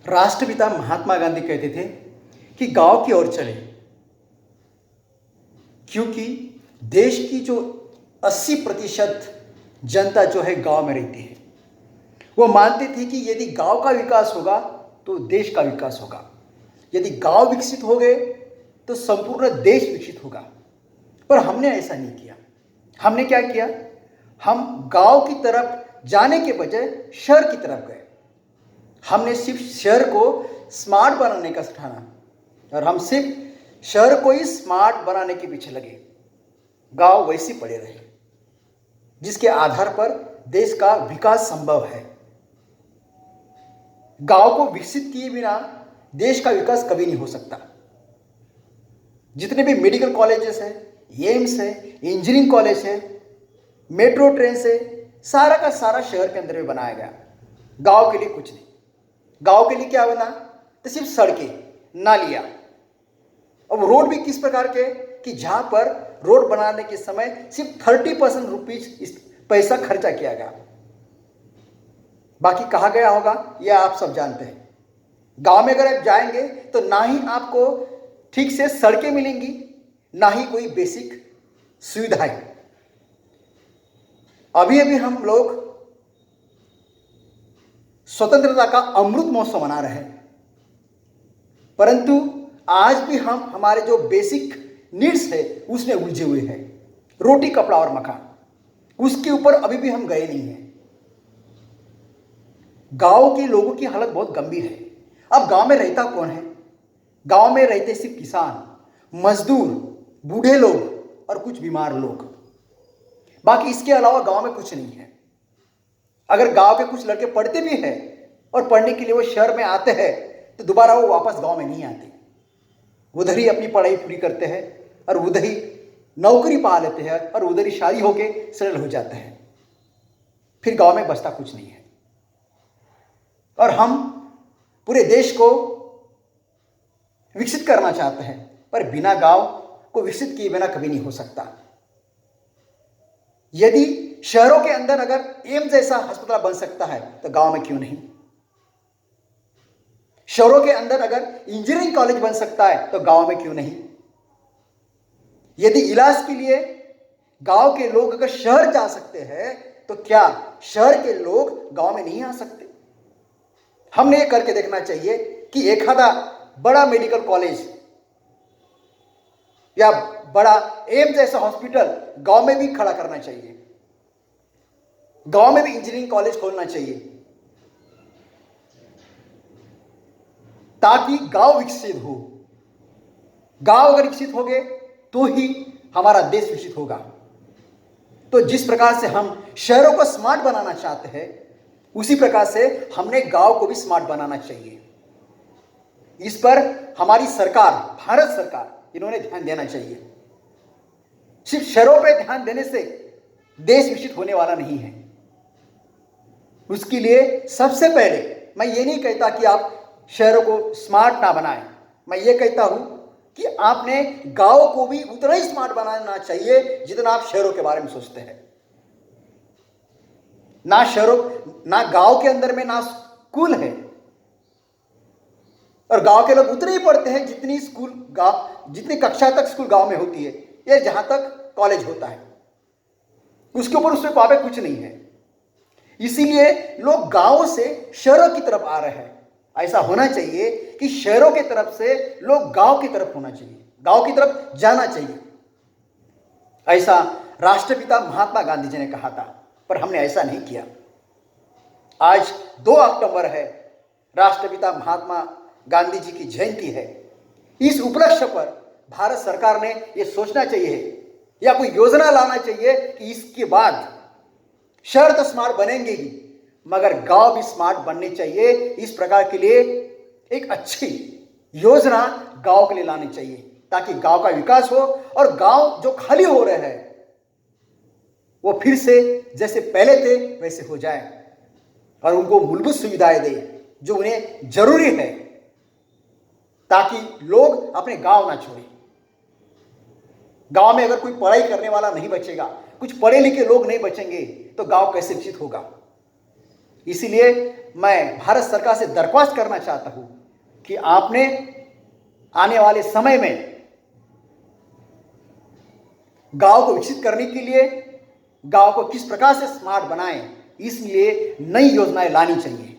राष्ट्रपिता महात्मा गांधी कहते थे कि गांव की ओर चले, क्योंकि देश की जो 80% जनता जो है गांव में रहती है। वो मानते थे कि यदि गांव का विकास होगा तो देश का विकास होगा, यदि गांव विकसित हो गए तो संपूर्ण देश विकसित होगा। पर हमने ऐसा नहीं किया। हमने क्या किया? हम गांव की तरफ जाने के बजाय शहर की तरफ गए। हमने सिर्फ शहर को स्मार्ट बनाने का ठाना और हम सिर्फ शहर को ही स्मार्ट बनाने के पीछे लगे। गांव वैसे पड़े रहे जिसके आधार पर देश का विकास संभव है। गांव को विकसित किए बिना देश का विकास कभी नहीं हो सकता। जितने भी मेडिकल कॉलेजेस हैं, एम्स है, इंजीनियरिंग कॉलेज है, मेट्रो ट्रेन से सारा का सारा शहर के अंदर में बनाया गया। गांव के लिए कुछ नहीं। गांव के लिए क्या बना? तो सिर्फ सड़कें, नालियां। अब रोड भी किस प्रकार के कि जहां पर रोड बनाने के समय सिर्फ 30% रुपीज पैसा खर्चा किया गया, बाकी कहाँ गया होगा यह आप सब जानते हैं। गांव में अगर आप जाएंगे तो ना ही आपको ठीक से सड़कें मिलेंगी, ना ही कोई बेसिक सुविधाएं। अभी अभी हम लोग स्वतंत्रता का अमृत महोत्सव मना रहे हैं, परंतु आज भी हम हमारे जो बेसिक नीड्स है उसमें उलझे हुए हैं। रोटी, कपड़ा और मकान, उसके ऊपर अभी भी हम गए नहीं हैं। गांव के लोगों की हालत बहुत गंभीर है। अब गांव में रहता कौन है? गांव में रहते सिर्फ किसान, मजदूर, बूढ़े लोग और कुछ बीमार लोग। बाकी इसके अलावा गांव में कुछ नहीं है। अगर गांव के कुछ लड़के पढ़ते भी हैं और पढ़ने के लिए वो शहर में आते हैं तो दोबारा वो वापस गांव में नहीं आते। उधर ही अपनी पढ़ाई पूरी करते हैं और उधर ही नौकरी पा लेते हैं और उधर ही शादी होके सेटल हो जाते हैं। फिर गांव में बचता कुछ नहीं है। और हम पूरे देश को विकसित करना चाहते हैं, पर बिना गांव को विकसित किए बिना कभी नहीं हो सकता। यदि शहरों के अंदर अगर एम्स जैसा अस्पताल बन सकता है तो गांव में क्यों नहीं? शहरों के अंदर अगर इंजीनियरिंग कॉलेज बन सकता है तो गांव में क्यों नहीं? यदि इलाज के लिए गांव के लोग अगर शहर जा सकते हैं तो क्या शहर के लोग गांव में नहीं आ सकते? हमने ये करके देखना चाहिए कि एक आधा बड़ा मेडिकल कॉलेज या बड़ा एम्स जैसा हॉस्पिटल गांव में भी खड़ा करना चाहिए। गांव में भी इंजीनियरिंग कॉलेज खोलना चाहिए ताकि गांव विकसित हो। गांव अगर विकसित हो गए तो ही हमारा देश विकसित होगा। तो जिस प्रकार से हम शहरों को स्मार्ट बनाना चाहते हैं, उसी प्रकार से हमने गांव को भी स्मार्ट बनाना चाहिए। इस पर हमारी सरकार, भारत सरकार, इन्होंने ध्यान देना चाहिए। सिर्फ शहरों पर ध्यान देने से देश विकसित होने वाला नहीं है। उसके लिए सबसे पहले मैं ये नहीं कहता कि आप शहरों को स्मार्ट ना बनाएं, मैं ये कहता हूं कि आपने गांव को भी उतना ही स्मार्ट बनाना चाहिए जितना आप शहरों के बारे में सोचते हैं। ना गांव के अंदर में ना स्कूल है, और गांव के लोग उतने ही पढ़ते हैं जितनी कक्षा तक स्कूल गांव में होती है या जहां तक कॉलेज होता है। उसके ऊपर उसमें पावे कुछ नहीं है। इसीलिए लोग गांवों से शहरों की तरफ आ रहे हैं। ऐसा होना चाहिए कि शहरों की तरफ से लोग गांव की तरफ होना चाहिए, गांव की तरफ जाना चाहिए। ऐसा राष्ट्रपिता महात्मा गांधी जी ने कहा था, पर हमने ऐसा नहीं किया। आज 2 अक्टूबर है, राष्ट्रपिता महात्मा गांधी जी की जयंती है। इस उपलक्ष्य पर भारत सरकार ने यह सोचना चाहिए या कोई योजना लाना चाहिए कि इसके बाद शहर तो स्मार्ट बनेंगे ही, मगर गांव भी स्मार्ट बनने चाहिए। इस प्रकार के लिए एक अच्छी योजना गांव के लिए लानी चाहिए ताकि गांव का विकास हो और गांव जो खाली हो रहे हैं वो फिर से जैसे पहले थे वैसे हो जाए और उनको मूलभूत सुविधाएं दे जो उन्हें जरूरी है, ताकि लोग अपने गांव ना छोड़ें। गांव में अगर कोई पढ़ाई करने वाला नहीं बचेगा, कुछ पढ़े लिखे लोग नहीं बचेंगे तो गांव कैसे विकसित होगा? इसीलिए मैं भारत सरकार से दरख्वास्त करना चाहता हूं कि आपने आने वाले समय में गांव को विकसित करने के लिए गांव को किस प्रकार से स्मार्ट बनाएं, इसलिए नई योजनाएं लानी चाहिए।